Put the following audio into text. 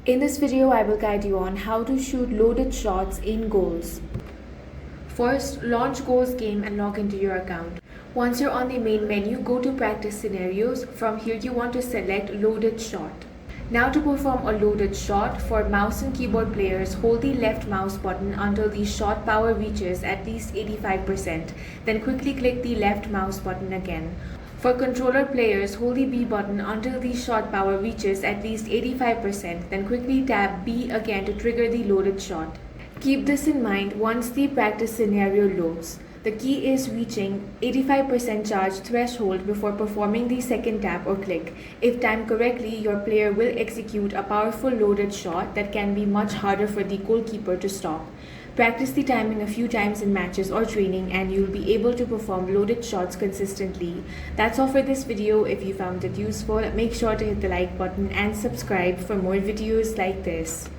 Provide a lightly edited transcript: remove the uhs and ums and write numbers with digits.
In this video, I will guide you on how to shoot loaded shots in goals. First, launch Goals game and log into your account. Once you're on the main menu, go to Practice Scenarios. From here, you want to select Loaded Shot. Now to perform a loaded shot, for mouse and keyboard players, hold the left mouse button until the shot power reaches at least 85%. Then quickly click the left mouse button again. For controller players, hold the B button until the shot power reaches at least 85%. Then quickly tap B again to trigger the loaded shot. Keep this in mind once the practice scenario loads. The key is reaching 85% charge threshold before performing the second tap or click. If timed correctly, your player will execute a powerful loaded shot that can be much harder for the goalkeeper to stop. Practice the timing a few times in matches or training and you'll be able to perform loaded shots consistently. That's all for this video. If you found it useful, make sure to hit the like button and subscribe for more videos like this.